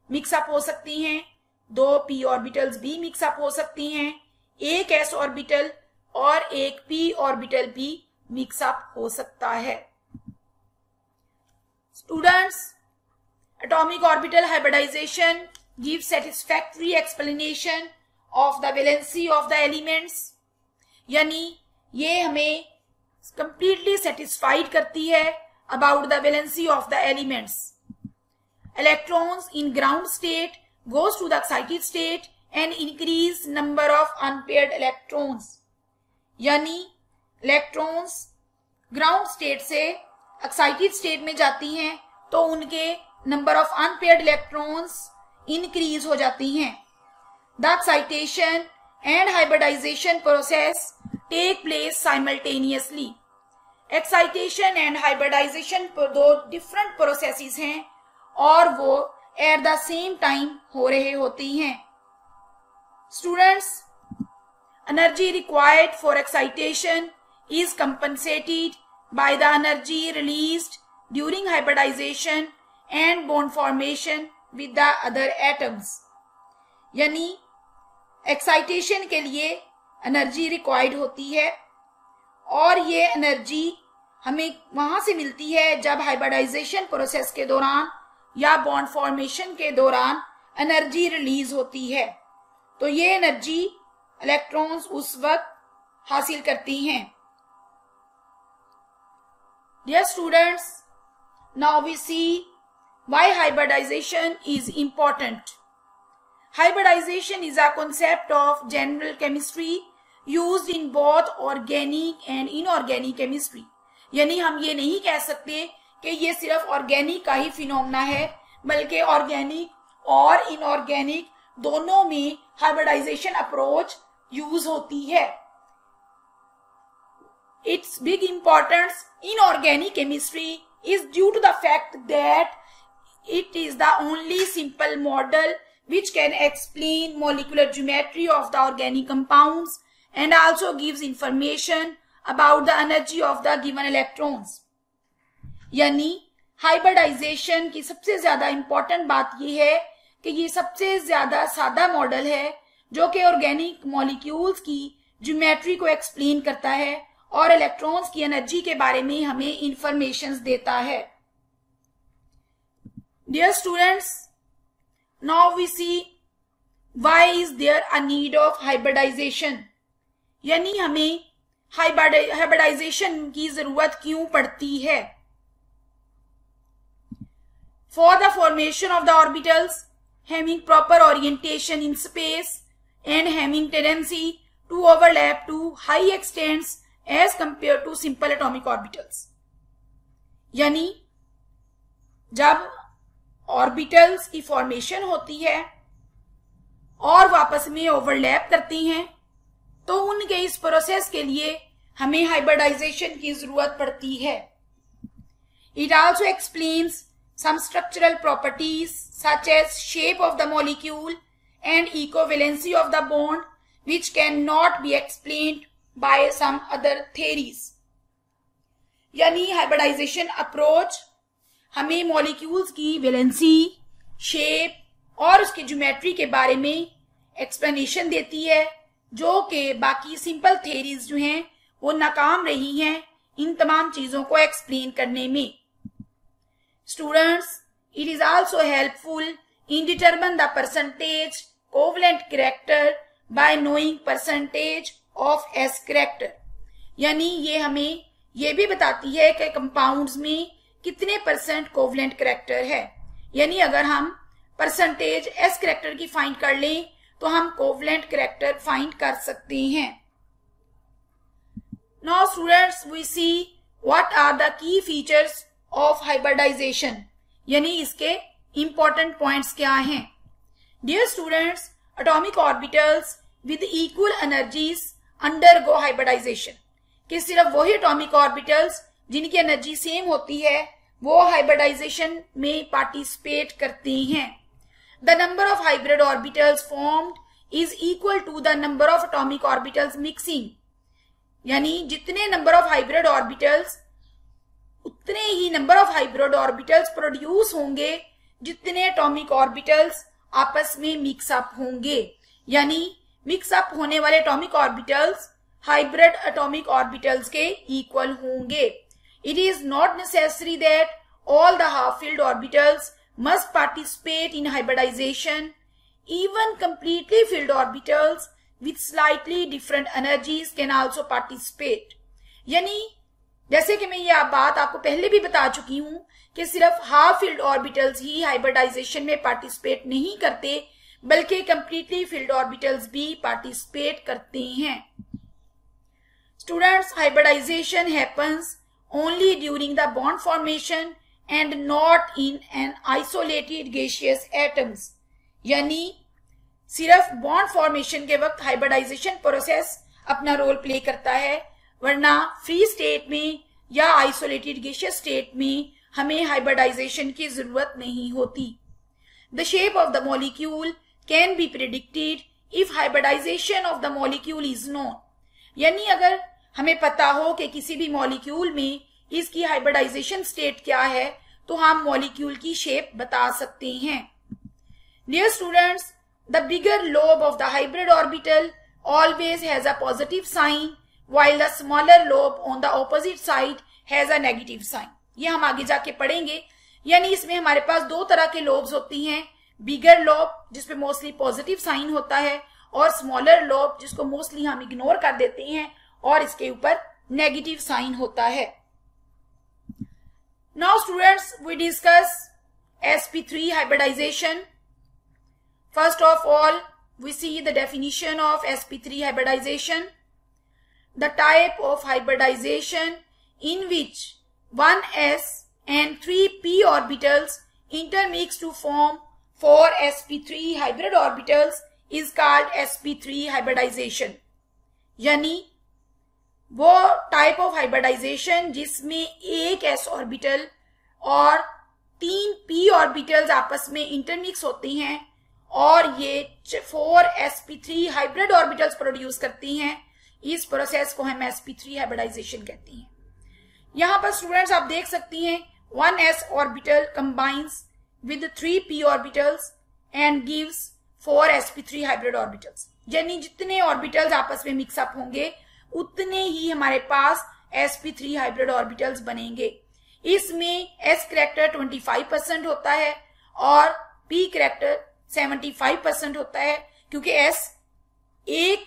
मिक्सअप हो सकती हैं, 2 p orbitals भी मिक्सअप हो सकती हैं, एक s orbital और एक p orbital भी मिक्सअप हो सकता है। Students, atomic orbital hybridization gives satisfactory explanation of the valency of the elements, यानी ये हमें कंप्लीटली सेटिस्फाइड करती है about the valency of the elements. Electrons in ground state goes to the excited state and increase number of unpaired electrons, यानी electrons ground state से excited state में जाती हैं तो उनके number of unpaired electrons increase हो जाती हैं। The excitation and hybridization process take place simultaneously. Excitation and hybridization दो different processes हैं और वो at the same time हो रहे होती हैं। Students, energy required for excitation is compensated by the energy released during hybridization and bond formation with the other atoms. यानी excitation के लिए एनर्जी रिक्वायर्ड होती है और ये एनर्जी हमें वहां से मिलती है जब हाइब्रिडाइजेशन प्रोसेस के दौरान या बॉन्ड फॉर्मेशन के दौरान एनर्जी रिलीज होती है। तो ये एनर्जी इलेक्ट्रॉन्स उस वक्त हासिल करती हैं। Dear students, now we see why hybridization is important. Hybridization is a concept of general chemistry used in both organic and inorganic chemistry. यानी हम ये नहीं कह सकते कि ये सिर्फ ऑर्गेनिक का ही फिनोमेना है, बल्कि ऑर्गेनिक और इनऑर्गेनिक दोनों में हाइब्रिडाइजेशन अप्रोच यूज होती है। Its big importance in organic chemistry is due to the fact that it is the only simple model which can explain molecular geometry of the organic compounds and also gives information about the energy of the given electrons. यानी hybridisation की सबसे ज्यादा important बात यह है कि ये सबसे ज्यादा सादा मॉडल है जो कि ऑर्गेनिक मॉलिक्यूल्स की ज्योमेट्री को एक्सप्लेन करता है और इलेक्ट्रॉन्स की एनर्जी के बारे में हमें इंफॉर्मेशन देता है। Dear students, now we see why is there a need of hybridization, यानी हमें हाइब्रिडाइजेशन की जरूरत क्यों पड़ती है। For the formation of the orbitals having proper orientation in space and having tendency to overlap to high extents as compared to simple atomic orbitals, यानी जब orbitals की फॉर्मेशन होती है और वापस में ओवरलैप करती हैं तो उनके इस प्रोसेस के लिए हमें हाइब्रिडाइजेशन की जरूरत पड़ती है। It also explains some structural properties such as shape of the molecule and equivalency of the bond which cannot be explained by some other theories, यानी हाइब्रिडाइजेशन अप्रोच हमें मॉलिक्यूल्स की वैलेंसी, शेप और उसकी geometry के बारे में explanation देती है जो कि बाकी सिंपल थेरीज जो हैं वो नाकाम रही हैं इन तमाम चीजों को एक्सप्लेन करने में। Students, it is also helpful in determine the percentage covalent character by knowing percentage of S character, यानी ये हमें ये भी बताती है कि कंपाउंड्स में कितने परसेंट कोवलेंट कैरेक्टर है, यानी अगर हम परसेंटेज S कैरेक्टर की फाइंड कर लें तो हम कोवलेंट कैरेक्टर फाइंड कर सकते हैं। Now students, we see what are the key features of hybridization, यानी इसके इंपॉर्टेंट पॉइंट्स क्या हैं। Dear students, atomic orbitals with equal energies undergo hybridization, कि सिर्फ वही एटॉमिक ऑर्बिटल्स जिनकी एनर्जी सेम होती है वो हाइब्रिडाइजेशन में पार्टिसिपेट करती हैं। The number of hybrid orbitals formed is equal to the number of atomic orbitals mixing, यानी जितने नंबर ऑफ हाइब्रिड ऑर्बिटल्स उतने ही number of hybrid orbitals produce होंगे जितने एटॉमिक ऑर्बिटल्स आपस में मिक्सअप होंगे, यानी मिक्सअप होने वाले atomic orbitals hybrid atomic orbitals के इक्वल होंगे। It is not necessary that all the half filled orbitals must participate in hybridization, even completely filled orbitals with slightly different energies can also participate, यानी जैसे कि मैं ये बात आपको पहले भी बता चुकी हूं कि सिर्फ हाफ फील्ड ऑर्बिटल्स ही हाइब्रिडाइजेशन में पार्टिसिपेट नहीं करते बल्कि कंप्लीटली फील्ड ऑर्बिटल्स भी पार्टिसिपेट करते हैं। Students, hybridization happens only during the bond formation and not in an isolated gaseous atoms, यानी सिर्फ बॉन्ड फॉर्मेशन के वक्त हाइब्रिडाइजेशन प्रोसेस अपना रोल प्ले करता है, वरना फ्री स्टेट में या आइसोलेटेड गैसियस स्टेट में हमें हाइब्रिडाइजेशन की जरूरत नहीं होती। The shape of the molecule can be predicted if hybridization of the molecule is known, यानी अगर हमें पता हो कि किसी भी मॉलिक्यूल में इसकी हाइब्रिडाइजेशन स्टेट क्या है तो हम मॉलिक्यूल की शेप बता सकते हैं। Dear students, the bigger lobe of the hybrid orbital always has a positive sign while the smaller lobe on the opposite side has a negative sign, ये हम आगे जाके पढ़ेंगे, यानी इसमें हमारे पास दो तरह के लोब्स होती हैं, बिगर लोब जिसपे मोस्टली पॉजिटिव साइन होता है और स्मॉलर लोब जिसको मोस्टली हम इग्नोर कर देते हैं और इसके ऊपर नेगेटिव साइन होता है। Now students, we discuss sp3 hybridization. First of all, we see the definition of sp3 hybridization. The type of hybridization in which 1s and 3p orbitals intermix to form 4 sp3 hybrid orbitals is called sp3 hybridization, यानी वो type of hybridisation जिसमें एक s orbital और 3 p orbitals आपस में intermix होती हैं और ये 4 sp3 हाइब्रिड ऑर्बिटल्स प्रोड्यूस करती हैं, इस प्रोसेस को हम sp3 हाइब्रिडाइजेशन कहते हैं। यहां पर स्टूडेंट्स आप देख सकती हैं 1s orbital combines with 3p orbitals and gives 4 sp3 hybrid orbitals, यानी जितने ऑर्बिटल्स आपस में मिक्सअप होंगे उतने ही हमारे पास sp3 हाइब्रिड ऑर्बिटल्स बनेंगे। इसमें s कैरेक्टर 25% होता है और p कैरेक्टर 75% होता है, क्योंकि s एक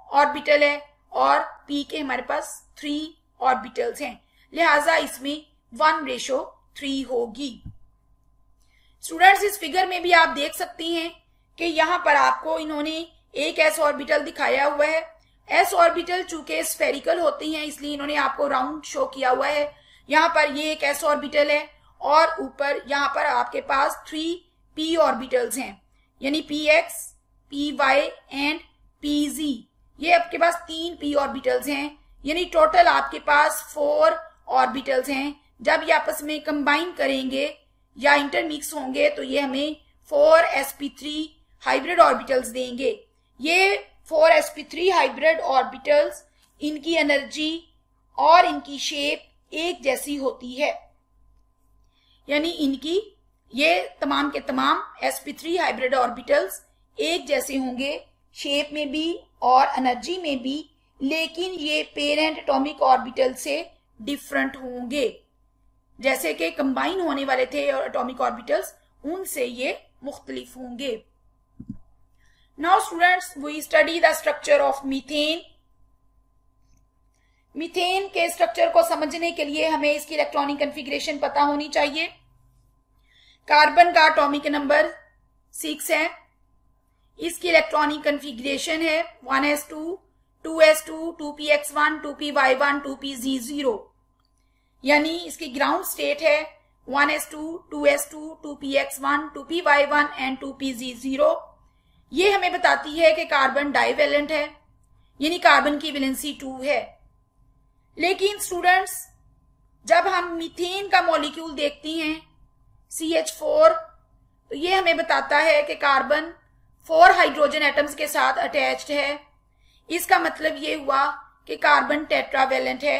ऑर्बिटल है और p के हमारे पास 3 ऑर्बिटल्स हैं, लिहाजा इसमें 1:3 होगी। स्टूडेंट्स, इस फिगर में भी आप देख सकती हैं कि यहाँ पर आपको इन्होंने एक s ऑर्बिटल दिखाया हुआ है। s ऑर्बिटल चूंकि स्फेरिकल होती हैं इसलिए इन्होंने आपको राउंड शो किया हुआ है। यहाँ पर ये एक s ऑर्बिटल है और ऊपर यहाँ पर आपके पास 3 p ऑर्बिटल्स हैं, यानी px, py एंड pz। ये आपके पास 3 p ऑर्बिटल्स हैं, यानी टोटल आपके पास 4 ऑर्बिटल्स हैं। जब ये आपस में कंबाइन करेंगे या इंटरमिक्स होंगे तो ये हमें 4sp3 हाइब्रिड ऑर्बिटल्स देंगे। ये 4sp3 हाइब्रिड ऑर्बिटल्स, इनकी एनर्जी और इनकी शेप एक जैसी होती है, यानी इनकी ये तमाम के तमाम sp3 हाइब्रिड ऑर्बिटल्स एक जैसे होंगे शेप में भी और एनर्जी में भी, लेकिन ये पेरेंट एटॉमिक ऑर्बिटल से डिफरेंट होंगे। जैसे कि कंबाइन होने वाले थे एटॉमिक ऑर्बिटल्स, उनसे ये मुख्तलिफ होंगे। Now students, we study the structure of methane. Methane के स्ट्रक्चर को समझने के लिए हमें इसकी इलेक्ट्रॉनिक कॉन्फ़िगरेशन पता होनी चाहिए। कार्बन का एटॉमिक नंबर 6 है। इसकी इलेक्ट्रॉनिक कॉन्फ़िगरेशन है 1s2, 2s2, 2px1, 2py1, 2pz0, यानी इसकी ग्राउंड स्टेट है 1s2, 2s2, 2px1, 2py1 and 2pz0। ये हमें बताती है कि कार्बन डाइवेलेंट है, यानी कार्बन की वैलेंसी 2 है। लेकिन स्टूडेंट्स, जब हम मीथेन का मॉलिक्यूल देखती हैं CH4, तो ये हमें बताता है कि कार्बन 4 हाइड्रोजन एटम्स के साथ अटैच्ड है। इसका मतलब ये हुआ कि कार्बन टेट्रावेलेंट है,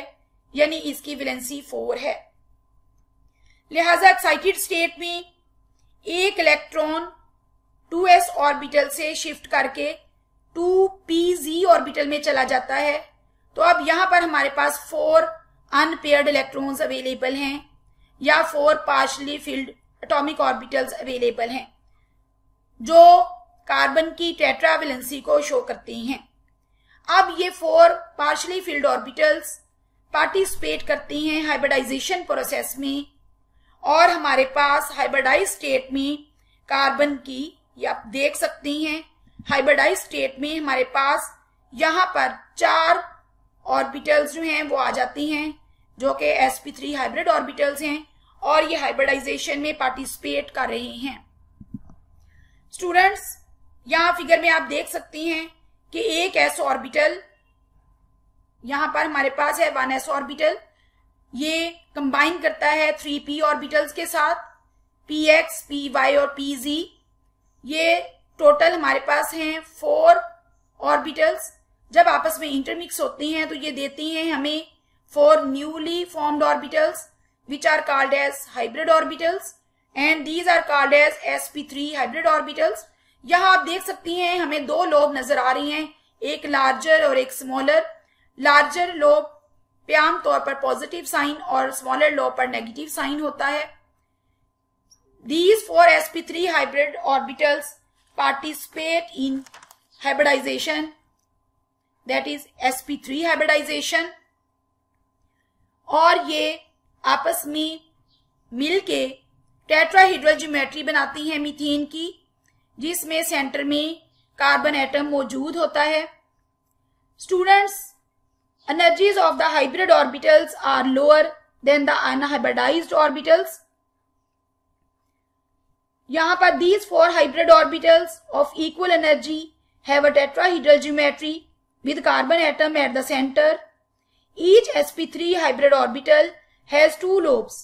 यानी इसकी वैलेंसी 4 है। लिहाजा एक्साइटेड स्टेट में एक इलेक्ट्रॉन 2s ऑर्बिटल से शिफ्ट करके 2pz ऑर्बिटल में चला जाता है। तो अब यहां पर हमारे पास 4 अनपेयर्ड इलेक्ट्रॉन्स अवेलेबल हैं या 4 partially field atomic orbitals available हैं, जो कार्बन की टेट्रावेलेंसी को शो करती हैं। अब ये 4 पार्शली फिल्ड ऑर्बिटल्स पार्टिसिपेट करती हैं हाइब्रिडाइजेशन प्रोसेस में, और हमारे पास हाइब्रिडाइज स्टेट में कार्बन की, ये आप देख सकती हैं, हाइब्रिडाइज स्टेट में हमारे पास यहाँ पर 4 ऑर्बिटल्स जो हैं वो आ जाती हैं, जो कि sp3 हाइब्रिड ऑर्बिटल्स हैं, और ये हाइब्रिडाइजेशन में पार्टिसिपेट कर रहे हैं। स्टूडेंट्स, यहाँ फिगर में आप देख सकती हैं कि एक s ऑर्बिटल यहां पर हमारे पास है 1s ऑर्बिटल, ये कंबाइन करता है 3p ऑर्बिटल्स के साथ, px, py और pz। ये टोटल हमारे पास हैं 4 ऑर्बिटल्स। जब आपस में इंटरमिक्स होती हैं तो ये देती हैं हमें 4 newly formed orbitals which are called as hybrid orbitals and these are called as sp3 hybrid orbitals। यहाँ आप देख सकती हैं हमें 2 लोब नजर आ रही हैं, एक लार्जर और एक स्मॉलर। लार्जर लोब पे आमतौर पर पॉजिटिव साइन और स्मॉलर लोब पर नेगेटिव साइन होता है। These 4 sp3 hybrid orbitals participate in hybridization, that is sp3 hybridization, और ये आपस में मिलके टेट्राहेड्रल ज्योमेट्री बनाती हैं मीथेन की, जिसमें सेंटर में कार्बन एटम मौजूद होता है। Students, energies of the hybrid orbitals are lower than the unhybridized orbitals। यहाँ पर these 4 hybrid orbitals of equal energy have a tetrahedral geometry with carbon atom at the center। Each sp3 hybrid orbital has 2 lobes।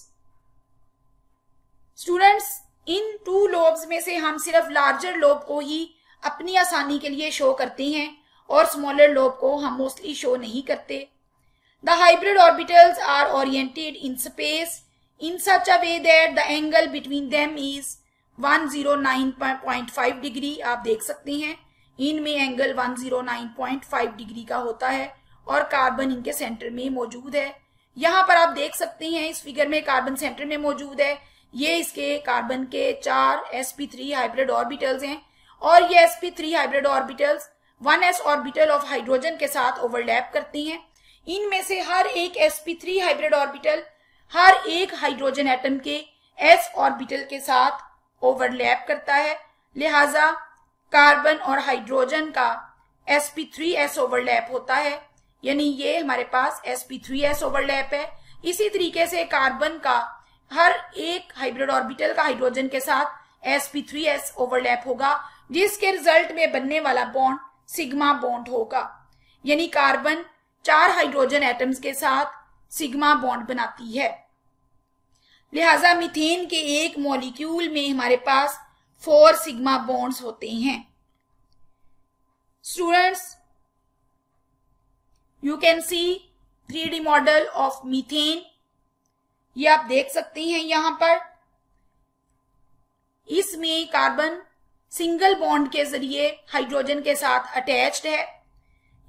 Students, in 2 lobes में से हम सिर्फ larger lobe को ही अपनी आसानी के लिए शो करते हैं और स्मॉलर लोब को हम मोस्टली शो नहीं करते। The hybrid orbitals are oriented in space in such a way that the angle between them is 109.5 degree. आप देख सकते हैं इनमें एंगल 109.5 डिग्री का होता है और कार्बन इनके सेंटर में मौजूद है। यहाँ पर आप देख सकते हैं इस फिगर में कार्बन सेंटर में मौजूद है। ये इसके कार्बन के 4 sp3 हाइब्रिड ऑर्बिटल्स हैं और ये sp3 hybrid orbitals 1s orbital of hydrogen के साथ ओवरलैप करती हैं। इनमें से हर एक sp3 हाइब्रिड ऑर्बिटल हर एक हाइड्रोजन एटम के s ऑर्बिटल के साथ ओवरलैप करता है। लिहाजा कार्बन और हाइड्रोजन का sp3s ओवरलैप होता है, यानी ये हमारे पास sp3s ओवरलैप है। इसी तरीके से कार्बन का हर एक हाइब्रिड ऑर्बिटल का हाइड्रोजन के साथ sp3s ओवरलैप होगा, जिसके रिजल्ट में बनने वाला बॉन्ड सिग्मा बॉन्ड होगा। यानी कार्बन 4 हाइड्रोजन एटम्स के साथ सिग्मा बॉन्ड बनाती है। लिहाजा मीथेन के एक मॉलिक्यूल में हमारे पास 4 सिग्मा बॉन्ड्स होते हैं। Students, you can see 3D model of methane. ये आप देख सकते हैं यहां पर। इसमें कार्बन सिंगल बॉन्ड के जरिए हाइड्रोजन के साथ अटैच्ड है।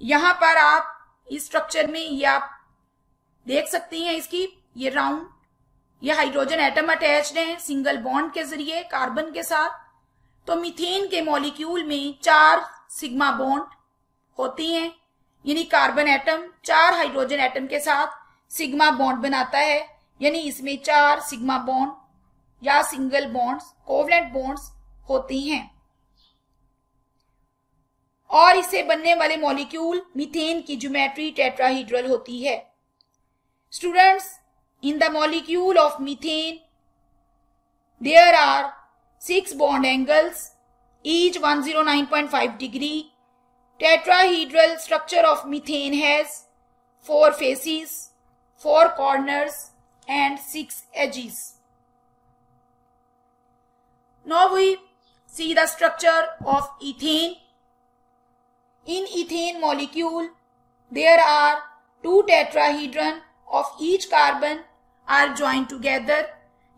यहां पर आप इस स्ट्रक्चर में ये आप देख सकते हैं, इसकी ये राउंड, ये हाइड्रोजन एटम अटैच्ड है सिंगल बॉन्ड के जरिए कार्बन के साथ। तो मीथेन के मॉलिक्यूल में 4 सिग्मा बॉन्ड होती हैं, यानी कार्बन एटम 4 हाइड्रोजन एटम के साथ सिग्मा बॉन्ड बनाता है, यानी इसमें 4 सिग्मा बॉन्ड या सिंगल बॉन्ड्स, कोवलेंट बॉन्ड्स होती हैं। और इससे बनने वाले मॉलिक्यूल मीथेन की ज्योमेट्री टेट्राहीड्रल होती है। Students, in the molecule of methane there are 6 bond angles, each 109.5 degree. Tetrahedral structure of methane has 4 faces, 4 corners and 6 edges. Now we see the structure of ethane. In ethane molecule there are 2 tetrahedron of each carbon are joined together.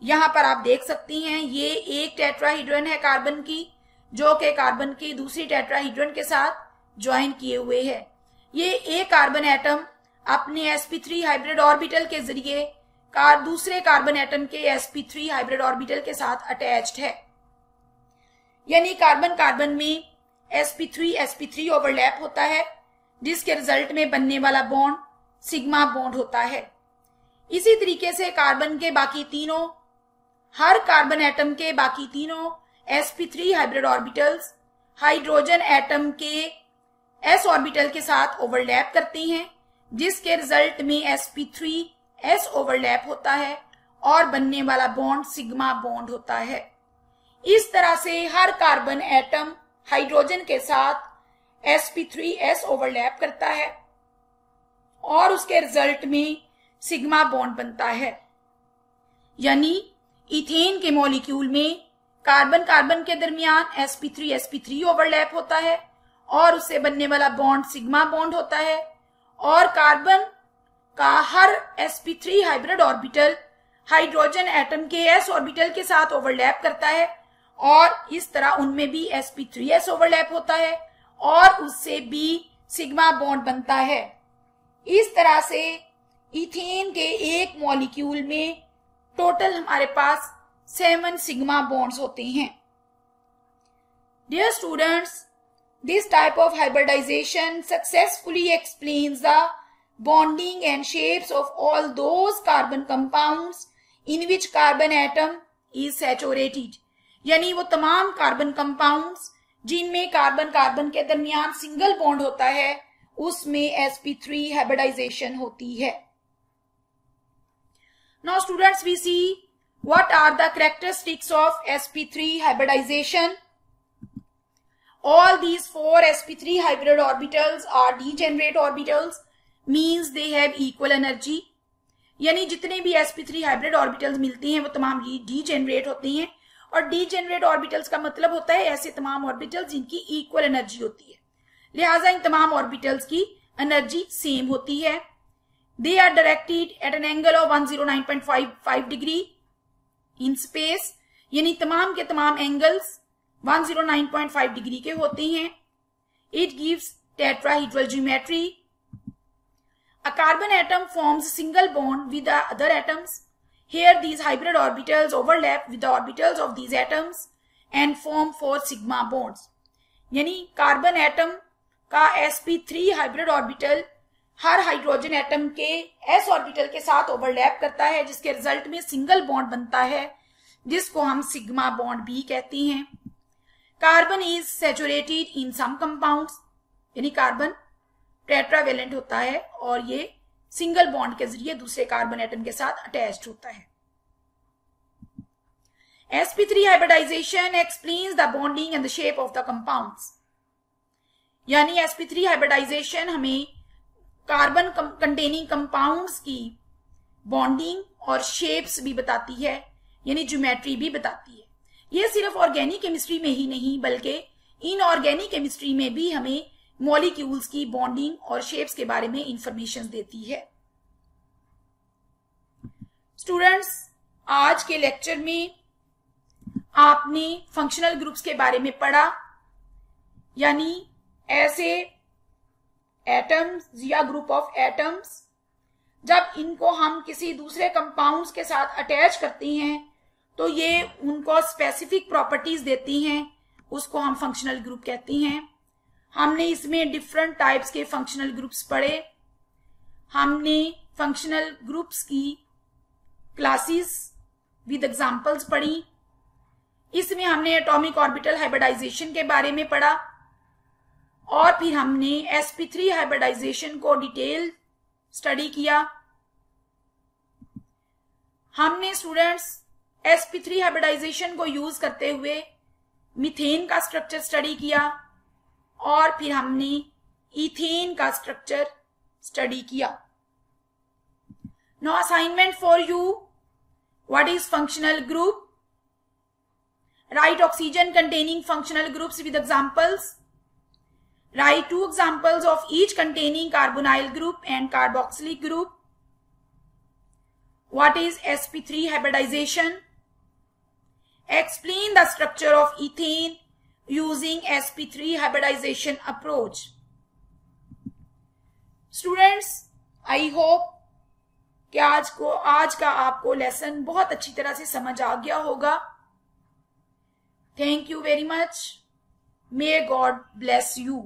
यहां पर आप देख सकती हैं ये एक टेट्राहीड्रन है carbon की, जो कि कार्बन की दूसरी टेट्राहीड्रन के साथ ज्वाइन किए हुए है। ये एक कार्बन एटम अपने sp3 हाइब्रिड ऑर्बिटल के जरिए दूसरे कार्बन एटम के sp3 हाइब्रिड ऑर्बिटल के साथ अटैच्ड है। यानी कार्बन कार्बन में sp3 ओवरलैप होता है, जिसके रिजल्ट में बनने वाला बॉन्ड सिग्मा बॉन्ड होता है। इसी तरीके से कार्बन के बाकी तीनों, हर कार्बन एटम के बाकी तीनों sp3 hybrid orbitals hydrogen atom के s ऑर्बिटल के साथ ओवरलैप करती हैं, जिसके रिजल्ट में sp3s ओवरलैप होता है और बनने वाला बॉन्ड सिग्मा बॉन्ड होता है। इस तरह से हर कार्बन एटम हाइड्रोजन के साथ sp3s ओवरलैप करता है और उसके रिजल्ट में सिग्मा बॉन्ड बनता है। यानी इथेन के मॉलिक्यूल में कार्बन कार्बन के दरमियान sp3 ओवरलैप होता है और उससे बनने वाला बॉन्ड सिग्मा बॉन्ड होता है, और कार्बन का हर sp3 hybrid orbital hydrogen atom के s ऑर्बिटल के साथ ओवरलैप करता है और इस तरह उनमें भी sp3s ओवरलैप होता है और उससे भी सिग्मा बॉन्ड बनता है। इस तरह से इथेन के एक मॉलिक्यूल में टोटल हमारे पास 7 सिग्मा बॉन्ड्स होते हैं। Dear students, this type of hybridization successfully explains the bonding and shapes of all those carbon compounds in which carbon atom is saturated. यानी वो तमाम कार्बन कंपाउंड्स जिनमें कार्बन कार्बन के दरमियान सिंगल बॉन्ड होता है, उसमें sp3 हाइब्रिडाइजेशन होती है। Now students, we see what are the characteristics of sp3 hybridization. All these 4 sp3 hybrid orbitals are degenerate orbitals, means they have equal energy. यानी जितने भी sp3 hybrid orbitals मिलती हैं वो तमाम degenerate होती हैं, और degenerate orbitals का मतलब होता है ऐसे तमाम orbitals जिनकी equal energy होती है। लिहाजा इन तमाम ऑर्बिटल्स की एनर्जी सेम होती है। They are directed at an angle of 109.55 degree in space, यानी तमाम के तमाम एंगल्स 109.5 डिग्री के होते हैं। It gives tetrahedral geometry. A carbon atom forms single bond with the other atoms. Here these hybrid orbitals overlap with the orbitals of these atoms and form 4 sigma bonds. यानी carbon atom का sp3 hybrid orbital हर hydrogen atom के s orbital के साथ overlap करता है, जिसके result में single bond बनता है जिसको हम सिग्मा बॉन्ड भी कहते हैं। Carbon is saturated in some compounds, यानी कार्बन टेट्रावेलेंट होता है और ये सिंगल बॉन्ड के जरिए दूसरे कार्बन एटम के साथ अटैच्ड होता है। sp3 hybridization explains the bonding and the shape of the compounds, यानी sp3 hybridization हमें कार्बन कंटेनिंग कंपाउंड्स की बॉन्डिंग और शेप्स भी बताती है, यानी ज्योमेट्री भी बताती है। यह सिर्फ ऑर्गेनिक केमिस्ट्री में ही नहीं बल्कि इनऑर्गेनिक केमिस्ट्री में भी हमें मॉलिक्यूल्स की बॉन्डिंग और शेप्स के बारे में इंफॉर्मेशन देती है। स्टूडेंट्स, आज के लेक्चर में आपने फंक्शनल ग्रुप्स के बारे में पढ़ा, यानी ऐसे एटम्स या ग्रुप ऑफ एटम्स जब इनको हम किसी दूसरे कंपाउंड्स के साथ अटैच करते हैं तो ये उनको स्पेसिफिक प्रॉपर्टीज देती हैं, उसको हम फंक्शनल ग्रुप कहते हैं। हमने इसमें डिफरेंट टाइप्स के फंक्शनल ग्रुप्स पढ़े। हमने फंक्शनल ग्रुप्स की क्लासेस विद एग्जांपल्स पढ़ी। इसमें हमने एटॉमिक ऑर्बिटल हाइब्रिडाइजेशन के बारे में पढ़ा और फिर हमने sp3 हाइब्रिडाइजेशन को डिटेल स्टडी किया। हमने स्टूडेंट्स sp3 हाइब्रिडाइजेशन को यूज करते हुए मीथेन का स्ट्रक्चर स्टडी किया और फिर हमने इथेन का स्ट्रक्चर स्टडी किया। Now assignment for you, what is functional group? Write oxygen containing functional groups with examples. Write 2 examples of each containing carbonyl group and carboxylic group. What is sp3 hybridization? Explain the structure of ethane using sp3 hybridization approach. Students, I hope कि आज का आपको lesson बहुत अच्छी तरह से समझ आ गया होगा। Thank you very much. May God bless you.